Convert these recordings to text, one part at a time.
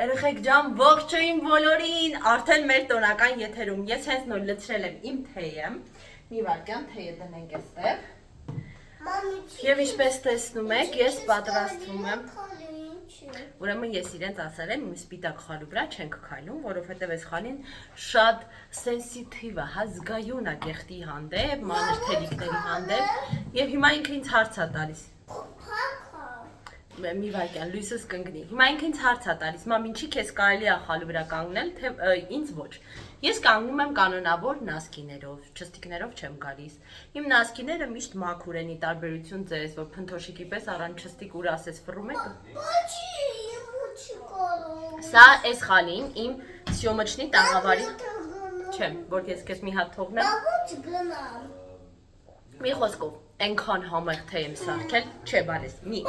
Երեխեք ջան, ողջույն բոլորին, արդեն մեր տոնական եթերում, ես հենց նոր լցրել եմ իմ թեյը, մի վարկյան թեյը դնենք էստեղ, և ինչպես տեսնում եք, ես պատրաստվում եմ, ուրեմն ես իրենց ասել եմ, իմ սպիտակ խալու վրա չենք քայլում, որովհետև այս խալին շատ սենսիտիվ է, զգայուն է գեղտի հանդեպ, մանր թելիկների հանդեպ, և հիմա ինքը ինձ հարց է տալիս։ Մի վայրկյան, լույսս կընկնի։ Հիմա ինքը ինձ հարց է տալիս, մամ ինչի քեզ կարելի է խալու վրա կանգնել, թե ինձ ոչ։ Ես կանգնում եմ կանոնավոր նասկիներով, չստիկներով չեմ գալիս։ Իմ նասկիները միշտ մաքուր են, ի տարբերություն ձեզ, որ փնթոշիկի պես առանց չստիկ ուր ասես ֆռում եք։ Սա էս խալին իմ սյոմոչնի տաղավարի չեմ, որ ես քեզ մի հատ թողնեմ։ Մի խոսքով, այնքան համեղ թե եմ սարքել, չէ բարես, մի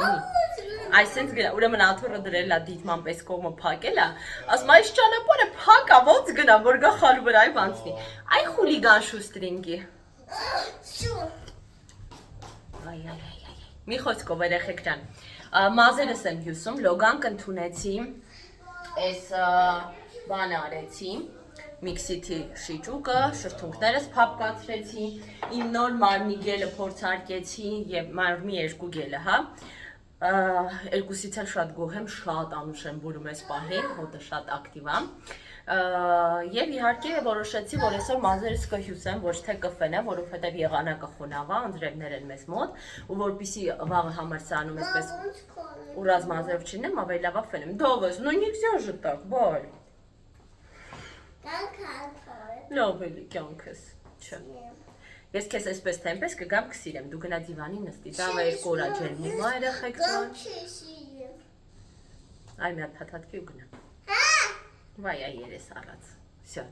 այսենց գնա, ուրեմն աթոռը դրել է դիտման պես կողմը փակել է, ասում այս ճանապարհը փակ է, ոնց գնամ, որ գա խալու վրայով անցնի։ Այ խուլիգան շուստրինգի։ Մի խոսքով երեխեք ջան, մազերս եմ հյուսում, լոգանք ընդունեցի, այս բանը արեցի, միքսիթի շիճուկը, շրթունքներս փափկացրեցի, իմ նոր մարմնի գելը փորձարկեցի և մարմնի երկու գելը, հա, երկուսից էլ շատ գոհ եմ, շատ անուշ եմ բուրում ես պահին, հոտը շատ ակտիվ է, և իհարկե որոշեցի, որ այսօր մազերս կհյուսեմ, ոչ թե կֆենեմ, որովհետև եղանակը խոնավ է, անձրևներ են մեզ մոտ, ու որպեսզի վաղը համալսարանում այսպես ուռած մազերով չլինեմ, ավելի լավ է ֆենեմ, դովս, ну нельзя же так, բալ։ Լավ էլի կյանքս, չէ։ Ես քեզ այսպես թե այնպես կգամ կսիրեմ, դու գնա դիվանի նստի, դավա երկու օր աջերնի, մա երեխեք ջան։ Այ մի հատ փաթաթքի ու գնա։ Վայ այ երես առած։ Всё։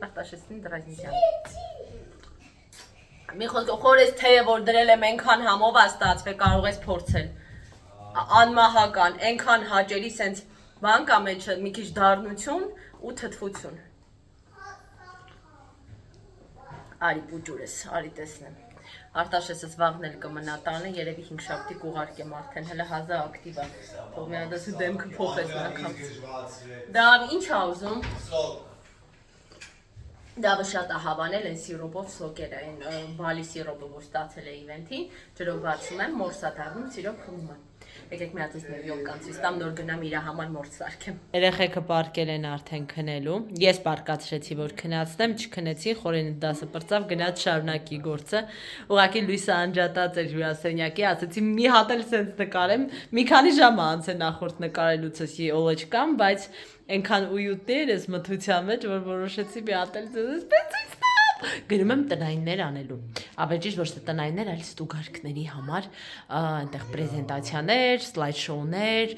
Արտաշեսին դրազնիցիան։ Մի խոսքով խորես թեյը որ դրել եմ այնքան համով է ստացվել, կարող ես փորձել։ Անմահական, այնքան հաճելի սենց բան կա մեջը, մի քիչ դառնություն ու թթվություն։ Արի պուջուրս, արի տեսնեմ։ Արտաշեսս վաղն էլ կմնա տանը, երևի 5 շաբթի կուղարկեմ արդեն, հələ հազա ակտիվ է, թող մի հատ ասու դեմքը փոխես նաքամց։ Դա ինչ ա ուզում։ Դավը շատ ա հավանել, են սիրոպով սոկեր է, են բալի սիրոպը, որ ստացել է իվենթին, ջրով բացում եմ, մորս ա դառնում, սիրոպ խմում եմ։ Եկեք մի հատ ես նոր յոգան ցույց տամ, նոր գնամ իր համար մորս սարքեմ։ Երեխեքը պարկել են արդեն քնելու։ Ես պարկացրեցի, որ քնացնեմ, չքնեցի, խորենի դասը պրծավ, գնաց շարունակի գործը։ Ուղղակի լույսը անջատած էր հյուրասենյակի, ասեցի մի հատ էլ սենց նկարեմ։ Մի քանի ժամ անց է նախորդ նկարելուցս օլոչկան, բայց այնքան ույուտի էր ես մթության մեջ, որ որոշեցի մի հատ էլ սենց գնում եմ տնայիններ անելու, ավելի ճիշտ ոչ թե տնայիններ, այլ ստուգարքների համար, այնտեղ պրեզենտացիաներ, սլայդ շոուներ,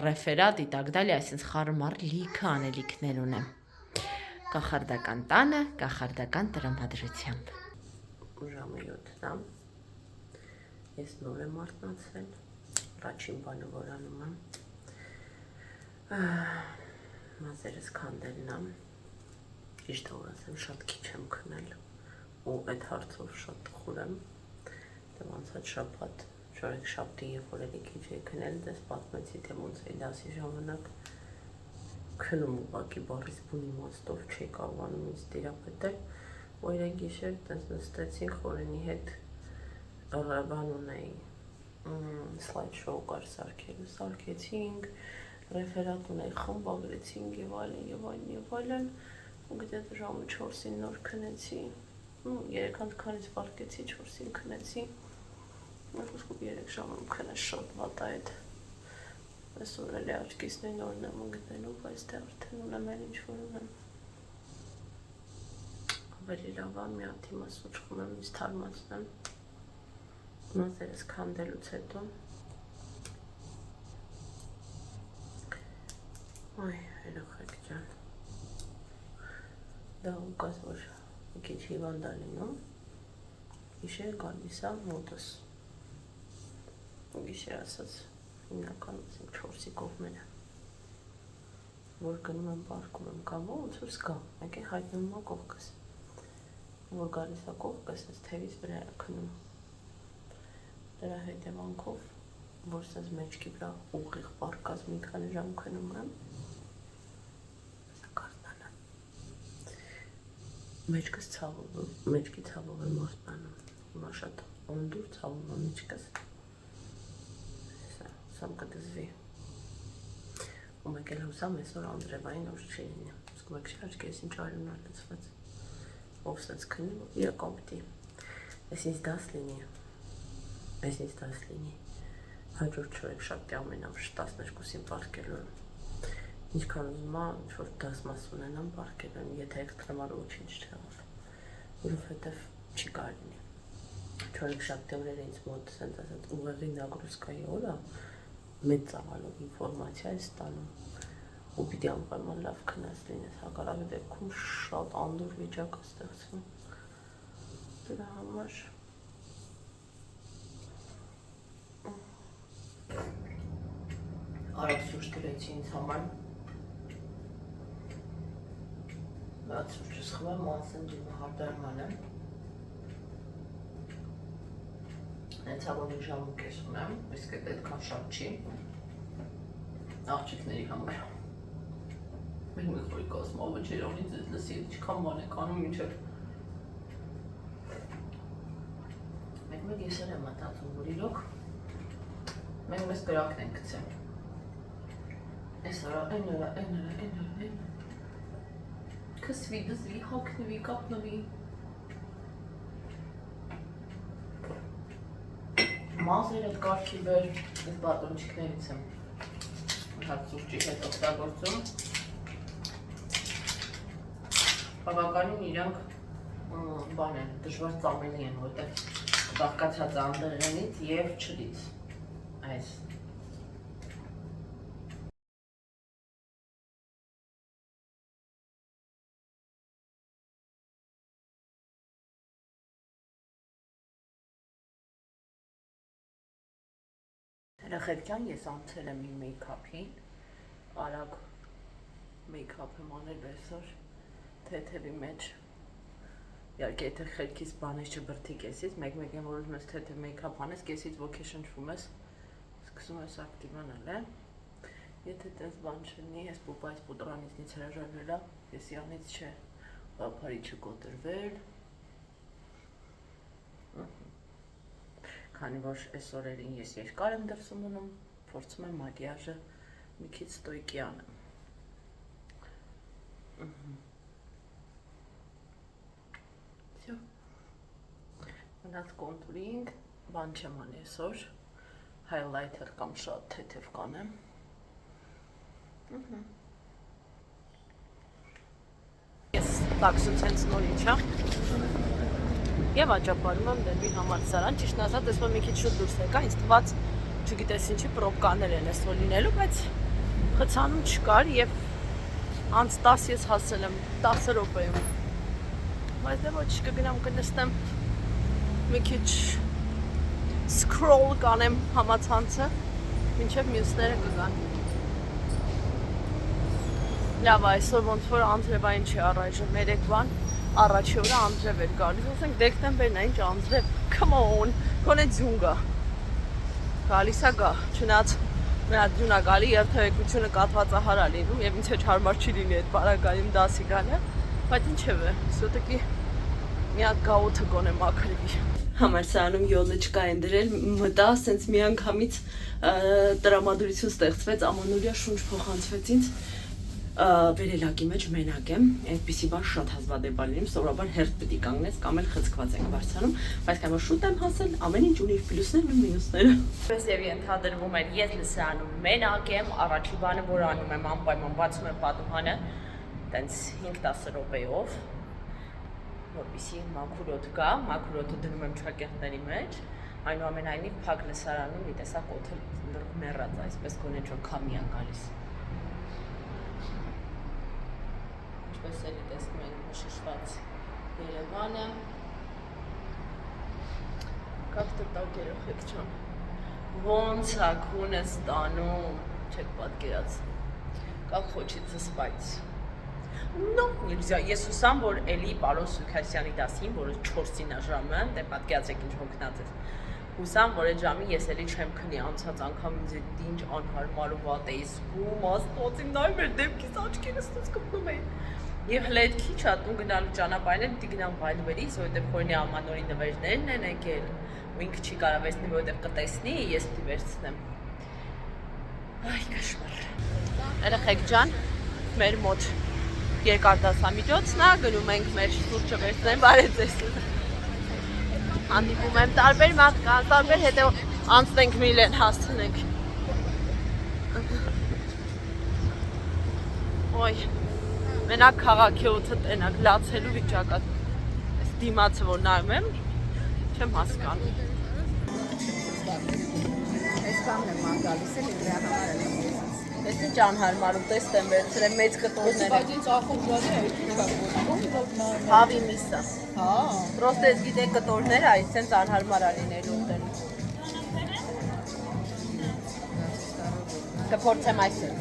ռեֆերատ ի տակ դալի, այսինքն խառմար լիքը անելիքներ ունեմ։ Կախարդական տանը, կախարդական տրամադրությամբ։ Ժամը 7-ն է։ Ես նոր եմ արթնացել, առաջին բանը որ անում եմ, մազերս քանդելն է։ Ճիշտ ասեմ, շատ քիչ եմ քնել ու այդ հարցով շատ տխուր եմ, դե անցած շաբաթ, շաբթի երբ որ էլի քիչ էի քնել, դες պատմեցի, թե ոնց էի դասի ժամանակ քնում ուղղակի բառից բուն իմաստով չէի կարողանում ինձ տիրապետել, ու երեկ գիշեր դες նստեցին խորենի հետ բան ունեի, սլայդ շոու կար սարքելու, սարքեցինք, ռեֆերատ ունեի, խմբագրեցինք և այլն, ու գտետ ժամը 4-ին նոր քնեցի, 3 հանդքանից պարկեցի, 4-ին քնեցի, մեր խոսքով 3 ժամում քնես շատ վատ է այդ, այսօր էլ է աչքիսնի նորն եմ գտնելու, բայց դե արդեն ունեմ էլ ինչ-որ ունեմ, ավելի լավ է մի հատ հիմա սուչ խմեմ, ինձ թարմացնեմ, մազերս քանդելուց հետո, այ երեխեք ջան, դա ուկաս որ մի քիչ հիվանդ ա լինում, գիշեր գալիս ա մոտս, գիշեր ասած հիմնականում 4-ի կողմերը, որ գնում եմ պարկում եմ կամ ոնց որ սկա, մեկ է հայտնում ա կողքս, որ գալիս ա կողքս, այս թևից վրա է քնում, դրա հետևանքով որ սենց մեջքի վրա ուղիղ պարկած մի քանի ժամ քնում եմ, սա կարդանը, մեջքի ցավով եմ արտանում, հիմա շատ ոնդուր ցավում է մեջքս, սամ կդզվի, ու մեկ էլ հուսամ այսօր Անդրևային օր չի լինի, սկում եք շարժ կես ինչ արյունար լծված, ով սենց քնում, իրական պիտի, ես ինձ դաս լինի, հաջորդ չորեքշաբթի ամենամշ 12-ին պարկելու եմ, ինչքան ուզում ինչ-որ դասմաս ունենամ պարկելու եմ, եթե էքստրեմալ ոչինչ չեղավ, որովհետև չի կարելի, չորեքշաբթի օրերը ինձ մոտ սենց ասած ուղեղի նագրուսկայի օրը մեծ ծավալով ինֆորմացիա է ստանում, ու պիտի անպայման լավ քնած լինես, հակառակի դեպքում շատ անդուր վիճակ է ստեղծվում, դրա համար արագ սուրճ դրեցի ինձ համար, այդ սուրճը սխվեմ ու ասեմ դիմը հարդարման եմ, հենց հավոնի ժամուկ ես ունեմ, իսկ այդքան շատ չի, աղջիկների համար, մենք խորի կոսմովը չերոնից ես լսի, ինչքան ման եք անում մինչև, մեկ եսեր եմ մտածում, որ իրոք, մենք մեզ գրակն ենք գցել, այս արա, այն արա, քսվի, դզվի, հագնվի, կապնվի, մազեր էդ կարգի բեր, ես բատոնչիկներից եմ հատ սուրճի հետ օգտագործում, բավականին իրանք բան են, դժվար ծամելի են, որտեղ բաղկացած անդեղենից և չլից, այս Երեխեքյան ես անցել եմ իմ մեյքափին, արագ մեյքափ եմ անել այսօր, թեթևի մեջ, իհարկե եթե խելքից բանես չբրդի կեսից, մեկ-մեկ եմ որ ուզում ես թեթև մեյքափ անես, կեսից ոգեշնչվում ես, սկսում ես ակտիվանալ է, եթե տես բան չլինի, ես պուպայից պուտրանիցնից հրաժարվելա, ես իրանից չէ, պապարի չկոտրվել, քանի որ այս օրերին ես երկար եմ դրսում ունում, փորձում եմ մակիաժը մի քիչ ստոյկի անեմ։ Всё։ Մնաց կոնտուրինգ, բան չեմ անի այսօր, highlighter կամ շատ թեթև կանեմ։ Ես տաքսուցենց նորից եմ։ Եվ աճապարում եմ դեպի համալսարան, ճիշտն ասած, այսօր մի քիչ շուտ դուրս եկա, ինձ թվաց, չգիտես ինչի պրոբկաներ են այսօր լինելու, բայց խցանում չկար եւ անց 10 ես հասել եմ 10 րոպեում։ Բայց դե ոչ կգնամ կնստեմ մի քիչ scroll կանեմ համացանցը, մինչև մյուսները կգան։ Լավ, այսօր ոնց որ Անդրևային չի առայժմ 3 բան։ Առաջի օրը Անդրև էր գալիս, ասենք դեկտեմբերն է, ինչ Անդրև, come on, կոնե ձյուն գա, գալիս է գա, չնայած նրա ձյուն է գալի, երթևեկությունը կաթվածահար է լինում և ինձ հետ հարմար չի լինի այդ պարագայում դասի գալը, բայց ինչև է, սյոտեկի մի հատ գաոթը գոնե մաքրվի։ Համալսարանում յոլը չկա են դրել, մտա, սենց մի անգամից տրամադրություն ստեղծվեց, ամանորյա շունչ փոխանցվեց ինձ, վերելակի մեջ մենակ եմ, այդպիսի բան շատ հազվադեպ է լինում, սովորաբար հերթ պետք է կանգնես կամ էլ խցկված ենք բարձրանում, բայց քանի որ շուտ եմ հասել, ամեն ինչ ունի իր պլյուսներն ու մինուսները։ Պես եւ ենթադրվում էր, ես լսարանում մենակ եմ, առաջի բանը որ անում եմ, անպայման բացում եմ պատուհանը, տենց 5-10 րոպեով, որպեսզի մաքուր օդ գա, մաքուր օդը դնում եմ ճակերտների մեջ, այնուամենայնիվ փակ լսարանում մի տեսակ օդը մեռած, այսպես գոնե ինչ-որ քամի է գալիս։ Ինչպես էլի տեսնում ենք մշշված Երևանը, կապտը տակ երեխեք չան, ոնց է քունը ստանում, չեք պատկերացնում, կալ խոչիցը սպայց։ No, նельзя, ես հուսամ, որ էլի պարոն Սուքասյանի դասին, որը 4-ին է ժամը, դե պատկերացեք ինչ հոգնած է, Հուսամ, որ այդ ժամին ես էլի չեմ քնի անցած անգամ ինձ այդ ինչ անհարմար ու վատ էի զգում, աստծո, նայում էր դեպքիս աչքերս ստուց կպնում էին։ Եվ հենց այդ քիչ ատուն գնալու ճանապարհին պիտի գնամ Վայլվերից, որովհետև Խորինի ամանորի նվերներն են եկել, ու ինքը չի կարող վերցնի, որովհետև կտեսնի, ես պիտի վերցնեմ։ Այ կաշմար։ Երեխեք ջան, մեր մոտ երկար դասամիջոցն է, գնում ենք մեր սուրճը վերցնեմ, բարև ձեզ։ Հանդիպում եմ տարբեր մարդկանց, տարբեր հետո անցնենք միլեն հասցնենք։ Ոյ, մենակ քաղաքի օդը տենակ լացելու վիճակա։ Այս դիմացը որ նայում եմ, չեմ հասկանում։ Այս բանն եմ անգալիս էլ դրա համար եմ ես։ Ես ինչ անհարմար ուտեստ եմ վերցրել մեծ կտորները։ Բայց ինձ ախոտ ժանի է, ինչ Հավի միսա։ հա։ Պրոստը ես գիտեք կտորները, այս սենց անհարմար ալինել ուտել։ Կփորձեմ այսպես։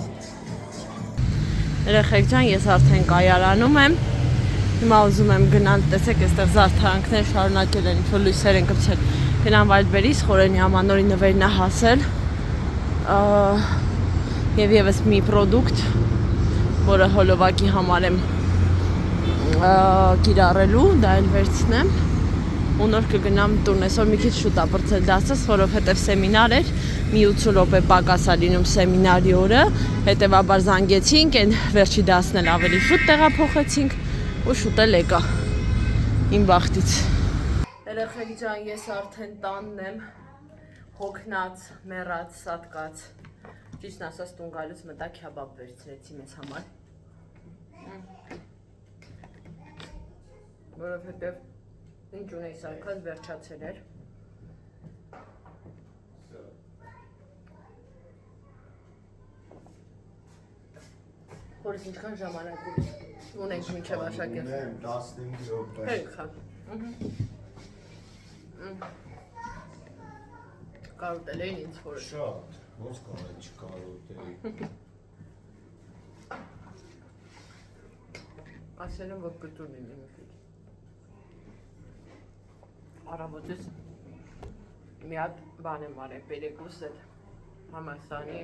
Երեխեք ջան, ես արդեն կայարանում եմ։ Հիմա ուզում եմ գնալ, տեսեք, այստեղ զարդարանքներ շարունակել են, ինչ-որ լույսեր են կպցել։ Գնամ Վայլվերից, Խորենի ամանորի նվերն է հասել։ Եվ եւս մի պրոդուկտ, որը հոլովակի համար եմ կիրառելու, դա էլ վերցնեմ։ Ու նոր կգնամ տուն, այսօր մի քիչ շուտ է բրցել դասս, որովհետև սեմինար էր, մի 80 րոպե պակաս է լինում սեմինարի օրը, հետևաբար զանգեցինք, այն վերջի դասն էլ ավելի շուտ տեղափոխեցինք ու շուտ էլ եկա իմ բախտից։ Երեխեք ջան, ես արդեն տանն եմ, հոգնած, մեռած, սատկած։ Ճիշտն ասած տուն գալուց մտա քյաբաբ վերցրեցի մեզ համար։ Որովհետև ինչ ունեի սարքած վերջացել էր։ Հորս ինչքան ժամանակ ունենք մինչև աշակերտ։ Ունեմ 15 րոպե։ Հերիքա։ Կարոտել էին ինձ որ։ Շատ, ոնց կարող չկարոտեի։ Ասել եմ, որ կտուն լինի մի քիչ։ Առավոտից մի հատ բան եմ արել, պերեկուս էլ համալսարանի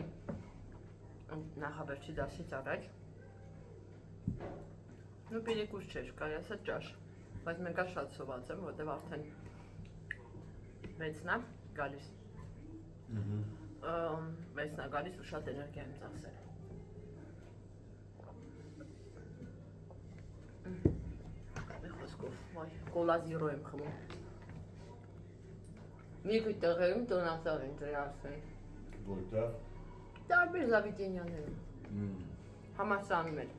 նախաբերչի դասից առաջ։ Նու պերեկուս չէր, կարի ասած ճաշ, բայց մենք շատ սոված եմ, որտև արդեն մեծնա գալիս։ Մեծնա գալիս ու շատ էներգիա եմ ծախսել։ Մի խոսքով, վայ, կոլա զիրո եմ խմում։ Մի քիչ տեղերում տոնացավ են դրա ասեն։ Որտեղ։ Տարբեր Զավիդենյաններում։ Համալսարանում էլ։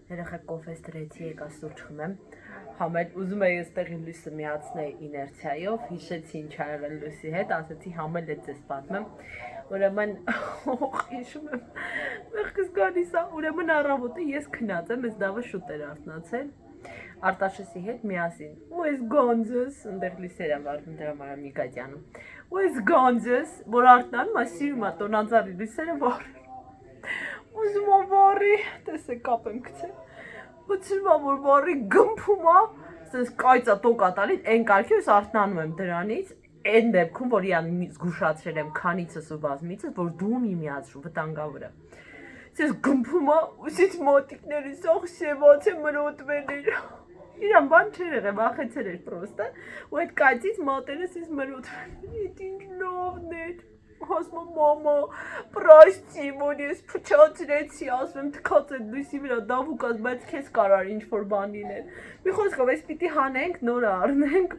Երեխեք կոֆես դրեցի, եկա սուրճ խմեմ։ Համել ուզում էի այստեղի լույսը միացնել իներցիայով, հիշեցի ինչ ա եղել լույսի հետ, ասեցի համել է ձեզ պատմեմ։ Ուրեմն հիշում եմ, մեղքս գալիս է, ուրեմն առավոտը ես քնած եմ, այս դավը շուտ էր արթնացել։ Արտաշեսի հետ միասին։ Ու այս գանձս, ընդեղ լույսեր եմ վարդում դրա համար Միգադյանում։ Ու այս գանձս, որ արթնանում է, սիրում է տոնանձարի լույսերը վարել։ Ուզում եմ վարի, տեսեք կապ եմ գցել։ Ուզում եմ որ վարի գմփում է, ասես կայծա տոկա տալի, այն կարգի ես արթնանում եմ դրանից, այն դեպքում որ իրան զգուշացրել եմ քանիցս ու բազմիցս, որ դու մի միացրու վտանգավոր է։ Ես գմփում է, ուսից մոտիկներս ախ սևաց է մրոտվել էր։ Իրան բան չէր եղել, վախեցել էր պրոստը, ու այդ կայծից մոտերս ես մրոտվել։ Իդ ինչ լավն էր։ Ասում եմ մամա, պրաստի, որ ես փչացրեցի, ասում եմ թքած այդ լույսի վրա դավուկած, բայց քեզ կարար ինչ-որ բան լինել։ Մի խոսքով, այս պիտի հանենք, նորը առնենք,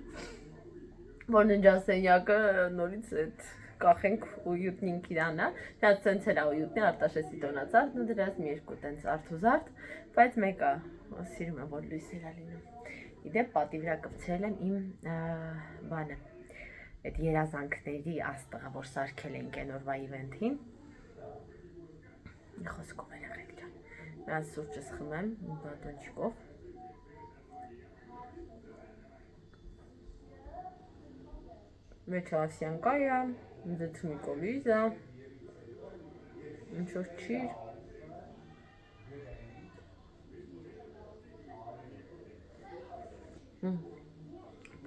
որ ննջասենյակը նորից այդ կախենք ույուտնին իրանը, դրանց սենց էլ է ույուտնի Արտաշեսի տոնածարդն ու դրանց մի երկու տենց արթուզարդ, բայց մեկը սիրում եմ, որ լույսեր է լինում։ Իդեպ պատի վրա կպցրել եմ իմ բանը, այդ երազանքների աստղը, որ սարքել ենք այն օրվա իվենթին։ Մի խոսքով էլ եղեք ջան։ Նրանց սուրճս խմեմ, բատոնչիկով։ Մեծ ասյանկա է, ձեցմիկո լիզա, ինչ-որ չիր։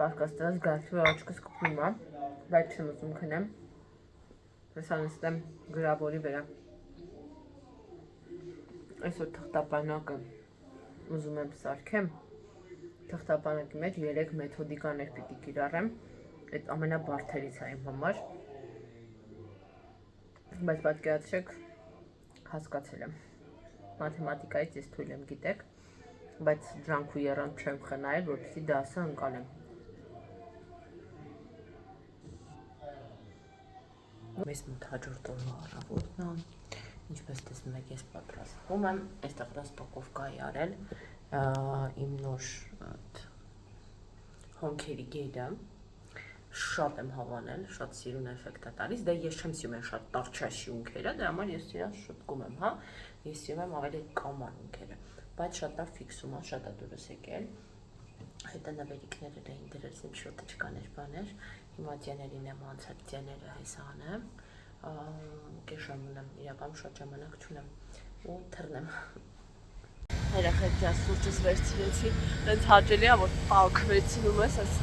պարկաստած գարթվի աչքս կպնում է, բայց չեմ ուզում քնեմ, հեսա նստեմ գրավորի վրա, այսօր թղթապանակը ուզում եմ սարքեմ, թղթապանակի մեջ 3 մեթոդիկաներ պիտի կիրառեմ, այդ ամենաբարդերից է իմ համար, բայց պատկերացրեք հասկացել եմ, մաթեմատիկայից ես թույլ եմ գիտեք, բայց դրանք ու եռանդ չեմ խնայել, որպեսզի դասը ընկալեմ։ Մեզ մոտ հաջորդ օրվա առավոտն է, ինչպես տեսնում եք ես պատրաստվում եմ, այստեղ ռասպակովկա է արել իմ նոր հոնքերի գեյդը, շատ եմ հավանել, շատ սիրուն էֆեկտ է տալիս, դե ես չեմ սիրում են շատ տարչաշի ունքերը, դրա համար ես իրան շտկում եմ, հա, ես սիրում եմ ավելի կամար ունքերը, բայց շատ լավ ֆիքսում է, շատ է դուրս եկել, հետը նվերիկները էին դրել, իմ շոտը չկաներ բաներ, հիմա ձեներին եմ անցած ձեները հեսան եմ, կեշամուն եմ, իրականում շատ ժամանակ չունեմ ու թռնեմ։ Երախեք ջաս սուրճս վերցրեցի, դենց հաճելի է, որ տակ վերցնում ես, այս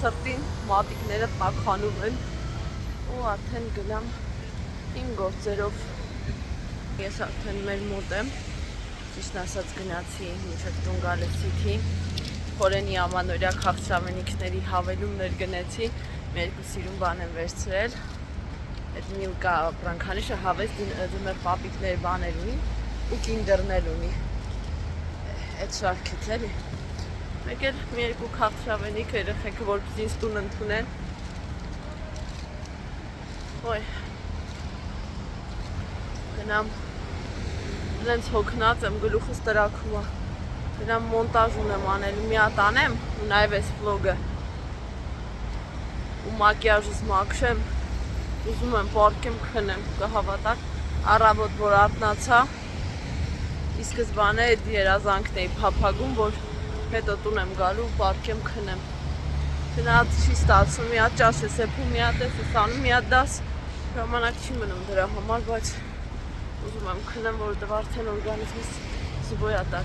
սրտին մատիկները տակխանում են ու արդեն գնամ իմ գործերով։ Ես արդեն մեր մոտ եմ, ճիշտ ասած գնացի մինչև տուն գալեցիքի, Խորենի ամանորյա քաղցրավենիքների հավելումներ գնեցի, մի երկու սիրուն բան եմ վերցրել, այդ միլկա պրանքանիշը հավես դիմեր պապիկներ բաներ ունի ու կինդերներ ունի, այդ շարքից էլի, մեկ էլ մի երկու քաղցրավենիք երեխեքը որպեսզի ինձ տուն ընդունեն, ոյ, գնամ, իրենց հոգնած եմ, գլուխս տրաքում է, գնամ մոնտաժ ունեմ անելու, մի հատ անեմ ու նաև այս վլոգը ու մակիաժս մաքրեմ, ուզում եմ պարկեմ քնեմ, կհավատակ, առավոտ որ արթնացա, ի սկզբանե այդ երազանքն էի փափագում, որ հետո տուն եմ գալու ու պարկեմ քնեմ, գնաց չի ստացվում, մի հատ ճաշ ես էփում, մի հատ ես անում, մի հատ դաս, ժամանակ չի մնում դրա համար, բայց ուզում եմ քնեմ, որովհետև արդեն օրգանիզմս զբոյ է տալ։